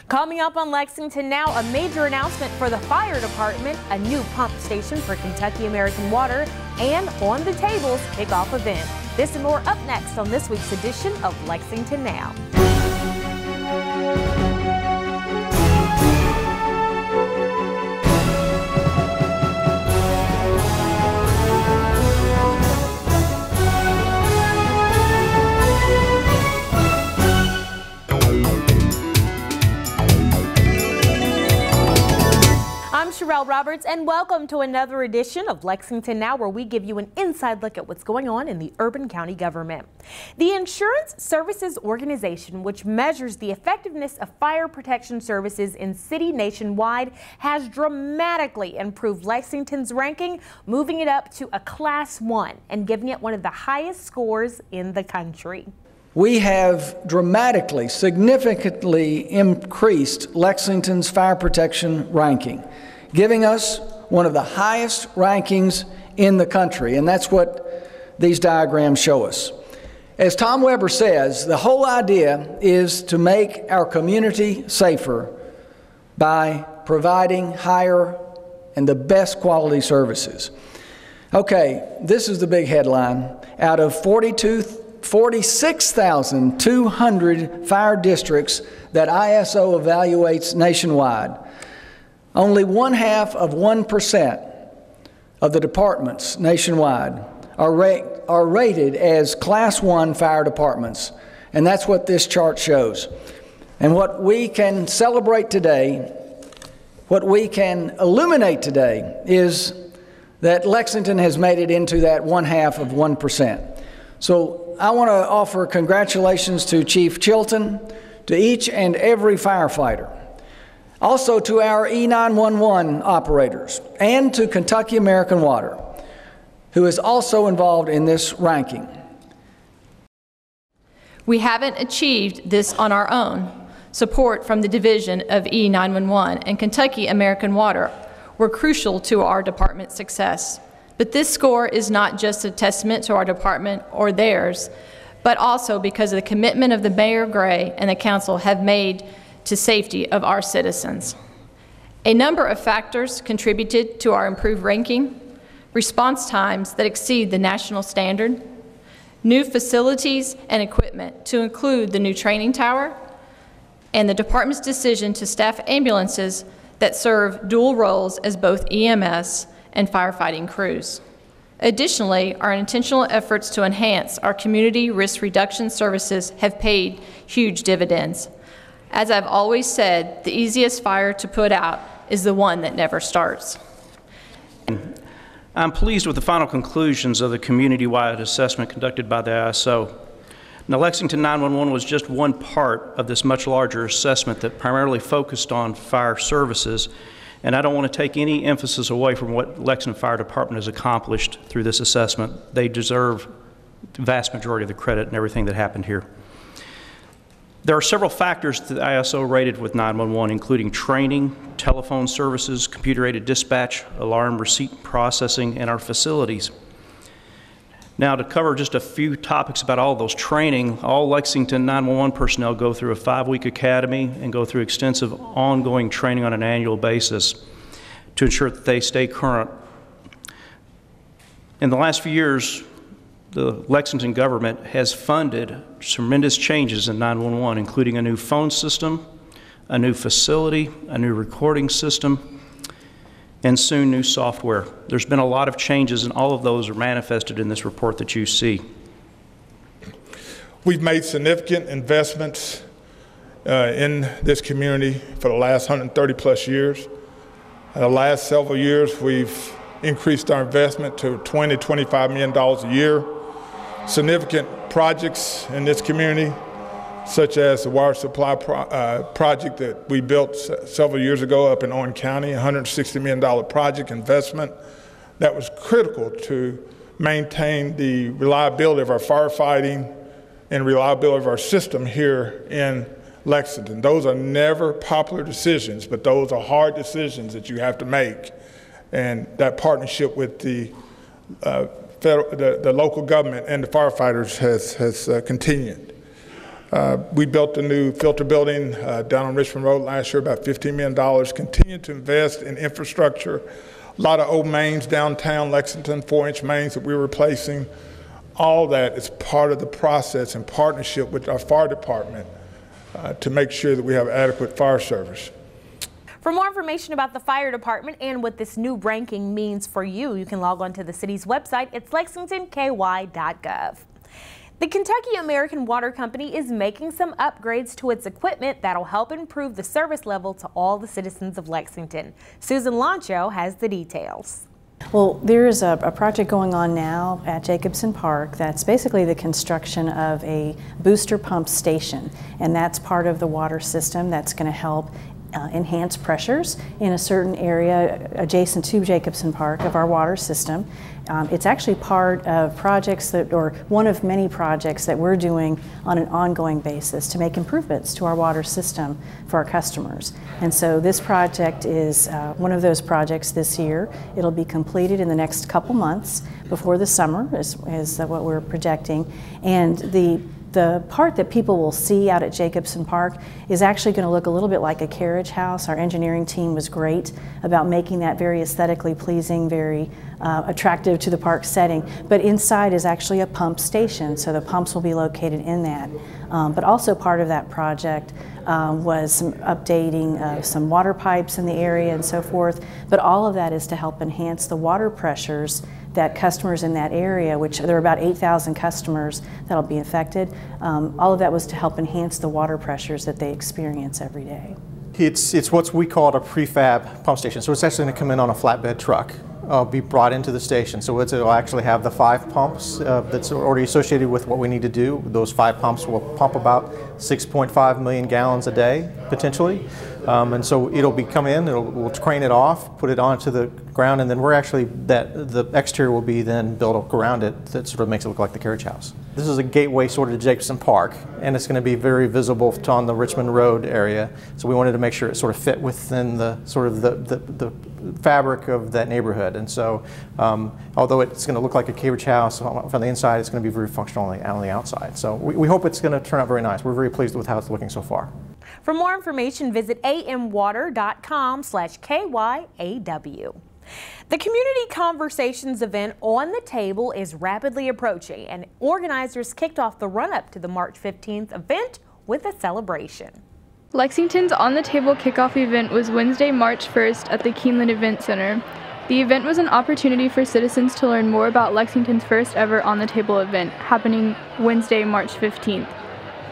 Coming up on Lexington Now, a major announcement for the fire department, a new pump station for Kentucky American Water, and On the Table's kickoff event. This and more up next on this week's edition of Lexington Now. I'm Roberts, and welcome to another edition of Lexington Now, where we give you an inside look at what's going on in the urban county government. The Insurance Services Organization, which measures the effectiveness of fire protection services in city nationwide, has dramatically improved Lexington's ranking, moving it up to a Class 1 and giving it one of the highest scores in the country. We have dramatically, significantly increased Lexington's fire protection ranking, giving us one of the highest rankings in the country, and that's what these diagrams show us. As Tom Weber says, the whole idea is to make our community safer by providing higher and the best quality services. Okay, this is the big headline. Out of 46,200 fire districts that ISO evaluates nationwide, only 0.5% of the departments nationwide are rated as Class 1 fire departments, and that's what this chart shows. And what we can celebrate today, what we can illuminate today, is that Lexington has made it into that 0.5%. So I want to offer congratulations to Chief Chilton, to each and every firefighter, also to our E911 operators, and to Kentucky American Water, who is also involved in this ranking. We haven't achieved this on our own. Support from the Division of E911 and Kentucky American Water were crucial to our department's success. But this score is not just a testament to our department or theirs, but also because of the commitment of the Mayor Gray and the Council have made to safety of our citizens. A number of factors contributed to our improved ranking: response times that exceed the national standard, new facilities and equipment to include the new training tower, and the department's decision to staff ambulances that serve dual roles as both EMS and firefighting crews. Additionally, our intentional efforts to enhance our community risk reduction services have paid huge dividends. As I've always said, the easiest fire to put out is the one that never starts. I'm pleased with the final conclusions of the community-wide assessment conducted by the ISO. Now, Lexington 911 was just one part of this much larger assessment that primarily focused on fire services, and I don't want to take any emphasis away from what Lexington Fire Department has accomplished through this assessment. They deserve the vast majority of the credit and everything that happened here. There are several factors that the ISO rated with 911, including training, telephone services, computer-aided dispatch, alarm receipt processing, and our facilities. Now, to cover just a few topics about all those training, all Lexington 911 personnel go through a 5-week academy and go through extensive ongoing training on an annual basis to ensure that they stay current. In the last few years, the Lexington government has funded tremendous changes in 911, including a new phone system, a new facility, a new recording system, and soon new software. There's been a lot of changes, and all of those are manifested in this report that you see. We've made significant investments in this community for the last 130 plus years. In the last several years, we've increased our investment to $20, $25 million a year. Significant projects in this community, such as the water supply project that we built several years ago up in Owen County, $160 million project investment that was critical to maintain the reliability of our firefighting and reliability of our system here in Lexington. Those are never popular decisions, but those are hard decisions that you have to make. And that partnership with the local government and the firefighters has continued. We built a new filter building down on Richmond Road last year, about $15 million. Continue to invest in infrastructure. A lot of old mains downtown Lexington, 4-inch mains that we're replacing. All that is part of the process in partnership with our fire department to make sure that we have adequate fire service. For more information about the fire department and what this new ranking means for you, you can log on to the city's website. It's lexingtonky.gov. The Kentucky American Water Company is making some upgrades to its equipment that'll help improve the service level to all the citizens of Lexington. Susan Lancho has the details. Well, there is a project going on now at Jacobson Park that's basically the construction of a booster pump station, and that's part of the water system that's going to help enhance pressures in a certain area adjacent to Jacobson Park of our water system. It's actually part of projects or one of many projects that we're doing on an ongoing basis to make improvements to our water system for our customers. And so this project is one of those projects this year. It'll be completed in the next couple months before the summer is what we're projecting. And the part that people will see out at Jacobson Park is actually going to look a little bit like a carriage house. Our engineering team was great about making that very aesthetically pleasing, very attractive to the park setting. But inside is actually a pump station, so the pumps will be located in that. But also part of that project was some updating some water pipes in the area and so forth. But all of that is to help enhance the water pressures that customers in that area, which there are about 8,000 customers that'll be affected, all of that was to help enhance the water pressures that they experience every day. It's what we call a prefab pump station. So it's actually going to come in on a flatbed truck, be brought into the station. So it'll actually have the 5 pumps that's already associated with what we need to do. Those 5 pumps will pump about 6.5 million gallons a day, potentially. And so it'll come in, we'll crane it off, put it onto the ground, and then the exterior will be then built around it that sort of makes it look like the carriage house. This is a gateway sort of to Jacobson Park, and it's going to be very visible on the Richmond Road area. So we wanted to make sure it sort of fit within the sort of the fabric of that neighborhood. And so although it's going to look like a carriage house from the inside, it's going to be very functional on the outside. So we hope it's going to turn out very nice. We're very pleased with how it's looking so far. For more information, visit amwater.com/KYAW. The Community Conversations event On the Table is rapidly approaching, and organizers kicked off the run-up to the March 15th event with a celebration. Lexington's On the Table kickoff event was Wednesday, March 1st at the Keeneland Event Center. The event was an opportunity for citizens to learn more about Lexington's first ever On the Table event, happening Wednesday, March 15th.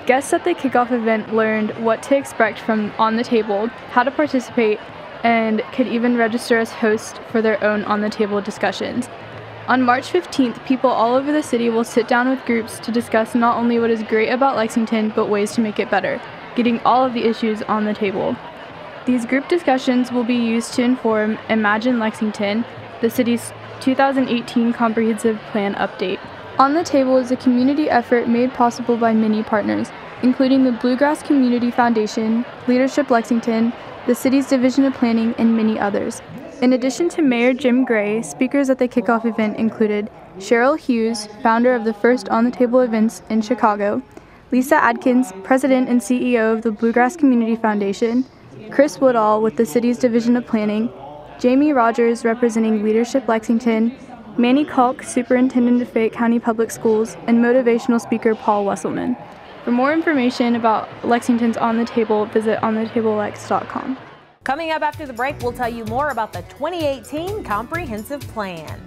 Guests at the kickoff event learned what to expect from On the Table, how to participate, and could even register as hosts for their own On the Table discussions. On March 15th, people all over the city will sit down with groups to discuss not only what is great about Lexington, but ways to make it better, getting all of the issues on the table. These group discussions will be used to inform Imagine Lexington, the city's 2018 Comprehensive Plan update. On the Table is a community effort made possible by many partners, including the Bluegrass Community Foundation, Leadership Lexington, the city's Division of Planning, and many others. In addition to Mayor Jim Gray, speakers at the kickoff event included Cheryl Hughes, founder of the first On the Table events in Chicago, Lisa Adkins, president and CEO of the Bluegrass Community Foundation, Chris Woodall with the city's Division of Planning, Jamie Rogers representing Leadership Lexington, Manny Kalk, superintendent of Fayette County Public Schools, and motivational speaker Paul Wesselman. For more information about Lexington's On the Table, visit onthetablelex.com. Coming up after the break, we'll tell you more about the 2018 Comprehensive Plan.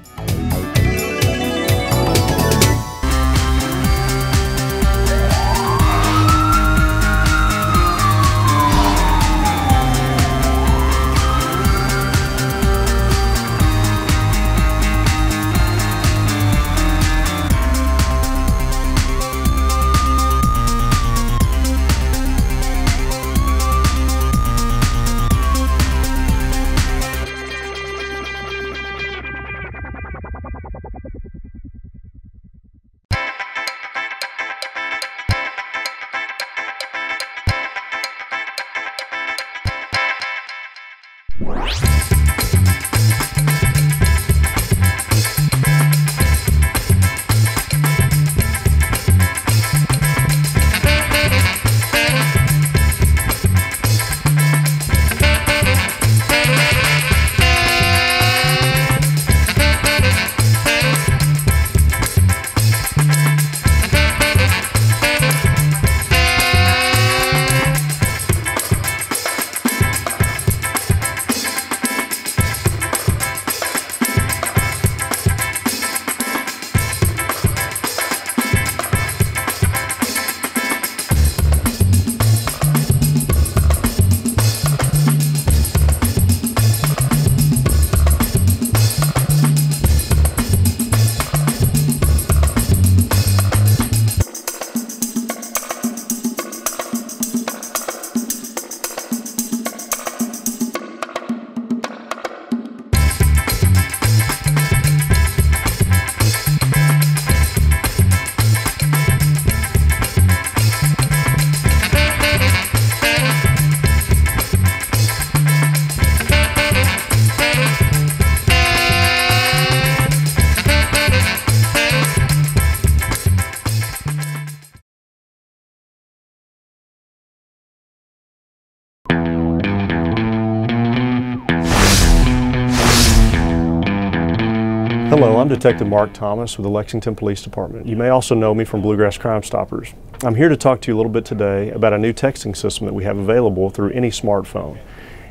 Hello, I'm Detective Mark Thomas with the Lexington Police Department. You may also know me from Bluegrass Crime Stoppers. I'm here to talk to you a little bit today about a new texting system that we have available through any smartphone.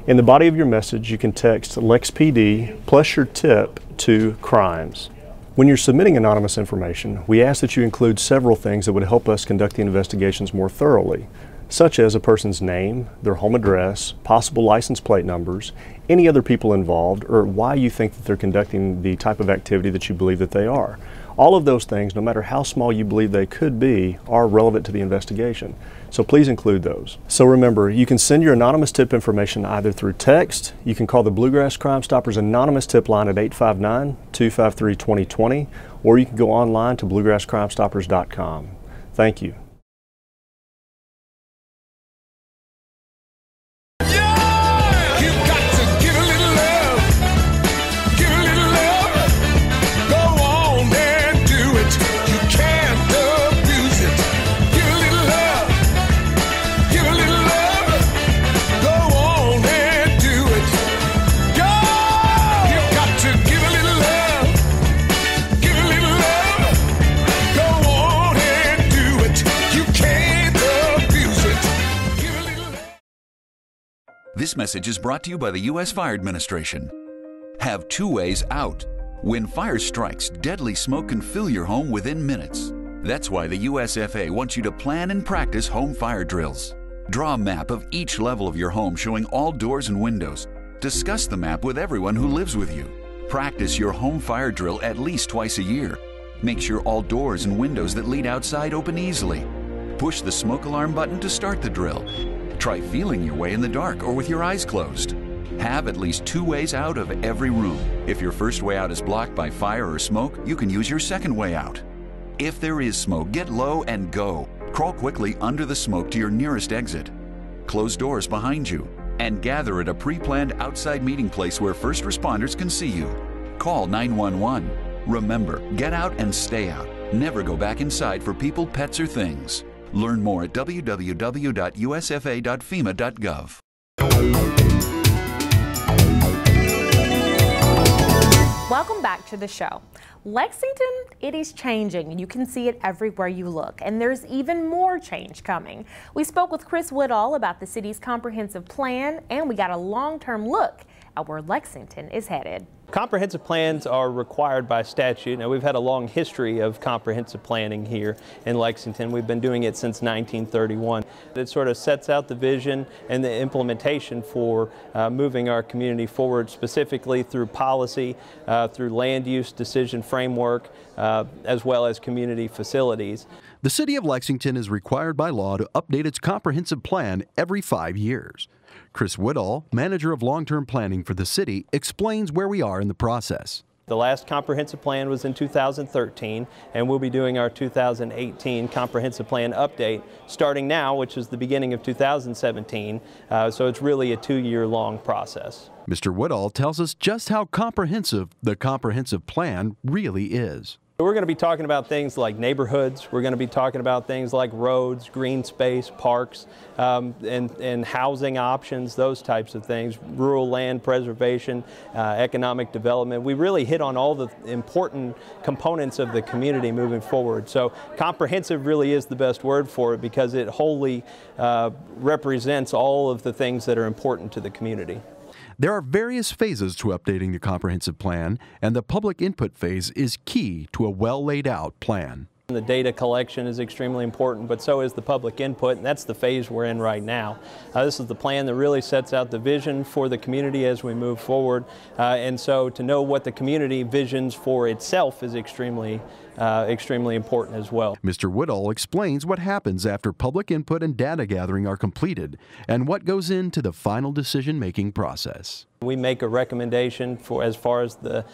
In the body of your message, you can text LexPD plus your tip to crimes. When you're submitting anonymous information, we ask that you include several things that would help us conduct the investigations more thoroughly, such as a person's name, their home address, possible license plate numbers, any other people involved, or why you think that they're conducting the type of activity that you believe that they are. All of those things, no matter how small you believe they could be, are relevant to the investigation. So please include those. So remember, you can send your anonymous tip information either through text, you can call the Bluegrass Crime Stoppers anonymous tip line at 859-253-2020, or you can go online to bluegrasscrimestoppers.com. Thank you. This message is brought to you by the U.S. Fire Administration. Have two ways out. When fire strikes, deadly smoke can fill your home within minutes. That's why the USFA wants you to plan and practice home fire drills. Draw a map of each level of your home showing all doors and windows. Discuss the map with everyone who lives with you. Practice your home fire drill at least twice a year. Make sure all doors and windows that lead outside open easily. Push the smoke alarm button to start the drill. Try feeling your way in the dark or with your eyes closed. Have at least two ways out of every room. If your first way out is blocked by fire or smoke, you can use your second way out. If there is smoke, get low and go. Crawl quickly under the smoke to your nearest exit. Close doors behind you and gather at a pre-planned outside meeting place where first responders can see you. Call 911. Remember, get out and stay out. Never go back inside for people, pets, or things. Learn more at www.usfa.fema.gov. Welcome back to the show. Lexington, it is changing. You can see it everywhere you look, and there's even more change coming. We spoke with Chris Woodall about the city's comprehensive plan, and we got a long-term look at where Lexington is headed. Comprehensive plans are required by statute. Now, we've had a long history of comprehensive planning here in Lexington. We've been doing it since 1931. It sort of sets out the vision and the implementation for moving our community forward, specifically through policy, through land use decision framework, as well as community facilities. The City of Lexington is required by law to update its comprehensive plan every 5 years. Chris Woodall, manager of long-term planning for the city, explains where we are in the process. The last comprehensive plan was in 2013, and we'll be doing our 2018 comprehensive plan update starting now, which is the beginning of 2017. So it's really a 2-year-long process. Mr. Woodall tells us just how comprehensive the comprehensive plan really is. We're going to be talking about things like neighborhoods. We're going to be talking about things like roads, green space, parks, and housing options, those types of things, rural land preservation, economic development. We really hit on all the important components of the community moving forward. So comprehensive really is the best word for it because it wholly represents all of the things that are important to the community. There are various phases to updating the comprehensive plan, and the public input phase is key to a well laid out plan. The data collection is extremely important, but so is the public input, and that's the phase we're in right now. This is the plan that really sets out the vision for the community as we move forward, and so to know what the community visions for itself is extremely important as well. Mr. Woodall explains what happens after public input and data gathering are completed and what goes into the final decision-making process. We make a recommendation for, as far as the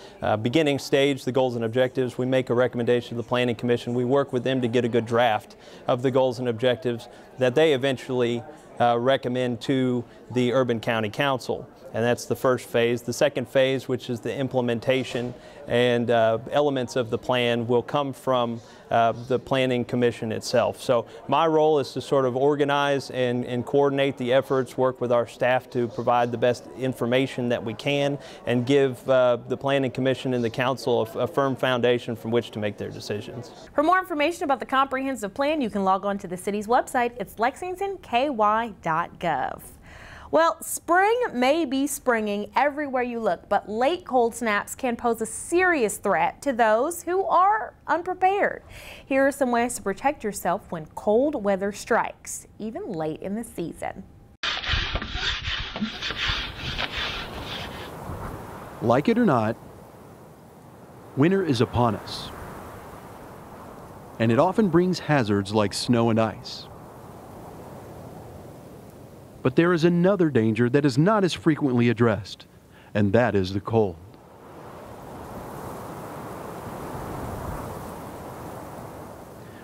beginning stage, the goals and objectives. We make a recommendation to the Planning Commission. We work with them to get a good draft of the goals and objectives that they eventually recommend to the Urban County Council. And that's the first phase. The second phase, which is the implementation and elements of the plan, will come from the Planning Commission itself. So my role is to sort of organize and coordinate the efforts, work with our staff to provide the best information that we can, and give the Planning Commission and the Council a firm foundation from which to make their decisions. For more information about the comprehensive plan, you can log on to the city's website. It's lexingtonky.gov. Well, spring may be springing everywhere you look, but late cold snaps can pose a serious threat to those who are unprepared. Here are some ways to protect yourself when cold weather strikes, even late in the season. Like it or not, winter is upon us, and it often brings hazards like snow and ice. But there is another danger that is not as frequently addressed, and that is the cold.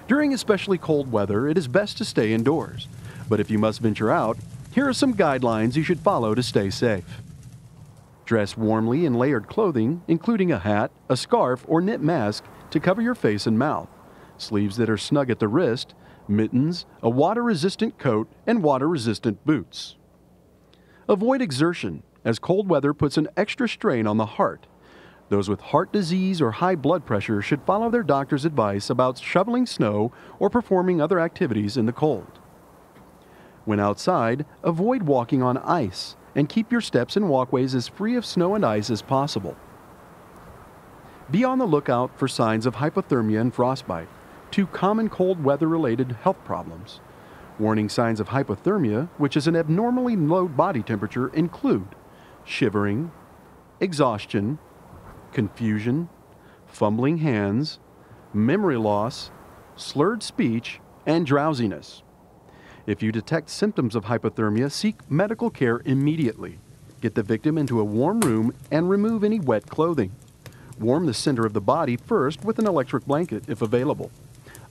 During especially cold weather, it is best to stay indoors. But if you must venture out, here are some guidelines you should follow to stay safe. Dress warmly in layered clothing, including a hat, a scarf, or knit mask to cover your face and mouth, sleeves that are snug at the wrist, mittens, a water-resistant coat, and water-resistant boots. Avoid exertion, as cold weather puts an extra strain on the heart. Those with heart disease or high blood pressure should follow their doctor's advice about shoveling snow or performing other activities in the cold. When outside, avoid walking on ice and keep your steps and walkways as free of snow and ice as possible. Be on the lookout for signs of hypothermia and frostbite, two common cold weather-related health problems. Warning signs of hypothermia, which is an abnormally low body temperature, include shivering, exhaustion, confusion, fumbling hands, memory loss, slurred speech, and drowsiness. If you detect symptoms of hypothermia, seek medical care immediately. Get the victim into a warm room and remove any wet clothing. Warm the center of the body first with an electric blanket if available.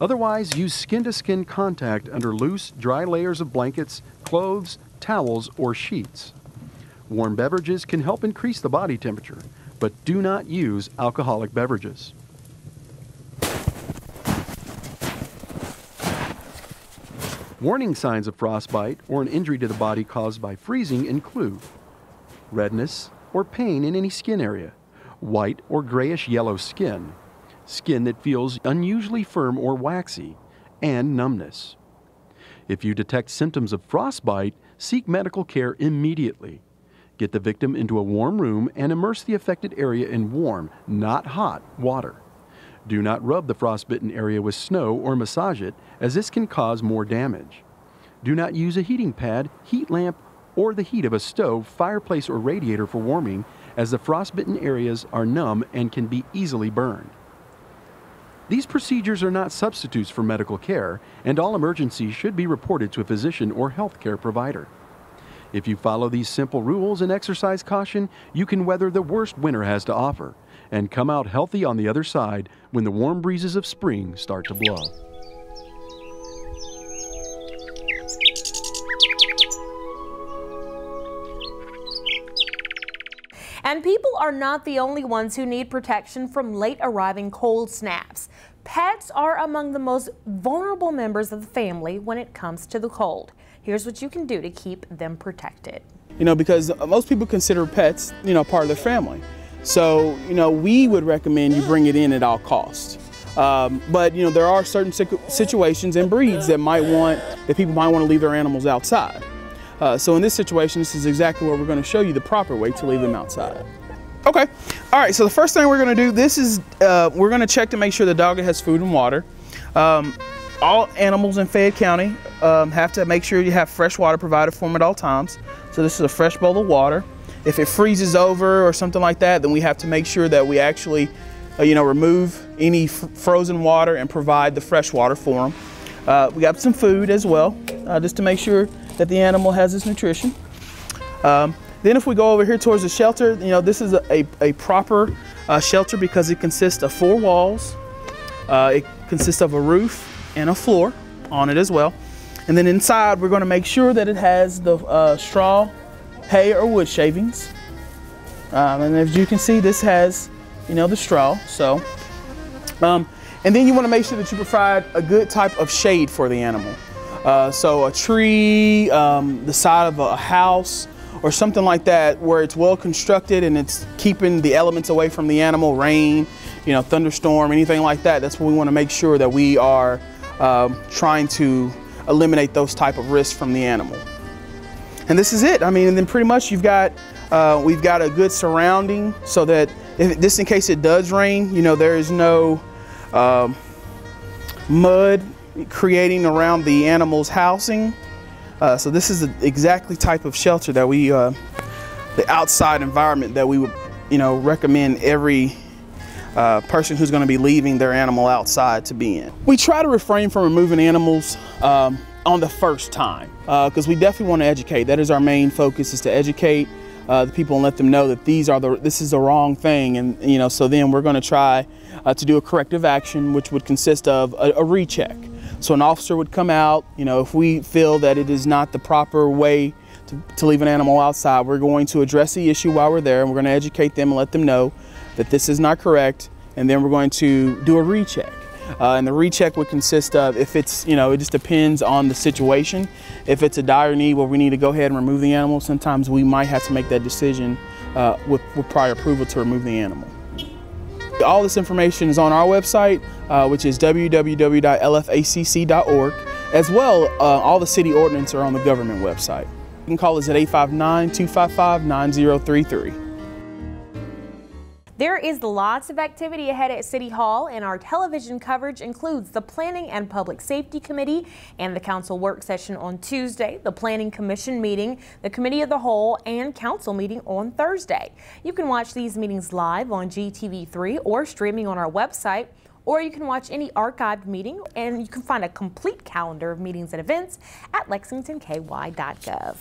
Otherwise, use skin-to-skin contact under loose, dry layers of blankets, clothes, towels, or sheets. Warm beverages can help increase the body temperature, but do not use alcoholic beverages. Warning signs of frostbite or an injury to the body caused by freezing include redness or pain in any skin area, white or grayish-yellow skin, skin that feels unusually firm or waxy, and numbness. If you detect symptoms of frostbite, seek medical care immediately. Get the victim into a warm room and immerse the affected area in warm, not hot, water. Do not rub the frostbitten area with snow or massage it, as this can cause more damage. Do not use a heating pad, heat lamp, or the heat of a stove, fireplace, or radiator for warming, as the frostbitten areas are numb and can be easily burned. These procedures are not substitutes for medical care, and all emergencies should be reported to a physician or healthcare provider. If you follow these simple rules and exercise caution, you can weather the worst winter has to offer and come out healthy on the other side when the warm breezes of spring start to blow. And people are not the only ones who need protection from late arriving cold snaps. Pets are among the most vulnerable members of the family when it comes to the cold. Here's what you can do to keep them protected. Because most people consider pets, part of their family. So, we would recommend you bring it in at all costs. But, there are certain situations and breeds that people might want to leave their animals outside. So in this situation, this is exactly where we're going to show you the proper way to leave them outside. Okay, all right, so the first thing we're going to do, we're going to check to make sure the dog has food and water. All animals in Fayette County have to make sure you have fresh water provided for them at all times. So this is a fresh bowl of water. If it freezes over or something like that, then we have to make sure that we actually, remove any frozen water and provide the fresh water for them. We got some food as well, just to make sure that the animal has its nutrition. Then if we go over here towards the shelter, this is a proper shelter because it consists of 4 walls. It consists of a roof and a floor on it as well. And then inside, we're going to make sure that it has the straw, hay, or wood shavings. And as you can see, this has, the straw. So, and then you want to make sure that you provide a good type of shade for the animal. So a tree, the side of a house, or something like that, where it's well constructed and it's keeping the elements away from the animal, rain, thunderstorm, anything like that. That's what we want to make sure that we are trying to eliminate those type of risks from the animal. And this is it. And then pretty much we've got a good surrounding so that just in case it does rain, there is no mud creating around the animal's housing. So this is the exactly type of shelter that the outside environment that we would, recommend every person who's going to be leaving their animal outside to be in. We try to refrain from removing animals on the first time because we definitely want to educate. That is our main focus, is to educate the people and let them know that this is the wrong thing. And so then we're going to try to do a corrective action, which would consist of a recheck. So an officer would come out, if we feel that it is not the proper way to leave an animal outside, we're going to address the issue while we're there, and we're going to educate them and let them know that this is not correct, and then we're going to do a recheck. And the recheck would consist of, if it's, it just depends on the situation. If it's a dire need where we need to go ahead and remove the animal, sometimes we might have to make that decision with prior approval to remove the animal. All this information is on our website, which is www.lfacc.org. As well, all the city ordinances are on the government website. You can call us at 859-255-9033. There is lots of activity ahead at City Hall, and our television coverage includes the Planning and Public Safety Committee and the Council work session on Tuesday, the Planning Commission meeting, the Committee of the Whole, and Council meeting on Thursday. You can watch these meetings live on GTV3 or streaming on our website, or you can watch any archived meeting, and you can find a complete calendar of meetings and events at lexingtonky.gov.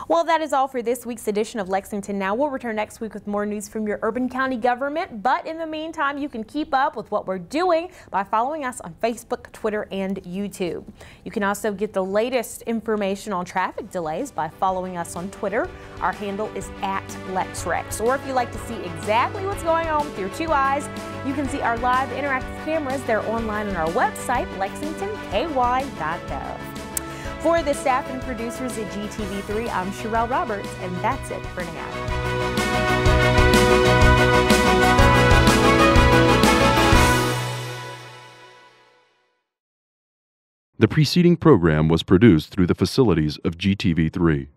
Well, that is all for this week's edition of Lexington Now. We'll return next week with more news from your urban county government. But in the meantime, you can keep up with what we're doing by following us on Facebook, Twitter, and YouTube. You can also get the latest information on traffic delays by following us on Twitter. Our handle is @LexRex. Or if you'd like to see exactly what's going on with your two eyes, you can see our live interactive cameras. They're online on our website, lexingtonky.gov. For the staff and producers at GTV3, I'm Sherelle Roberts, and that's it for now. The preceding program was produced through the facilities of GTV3.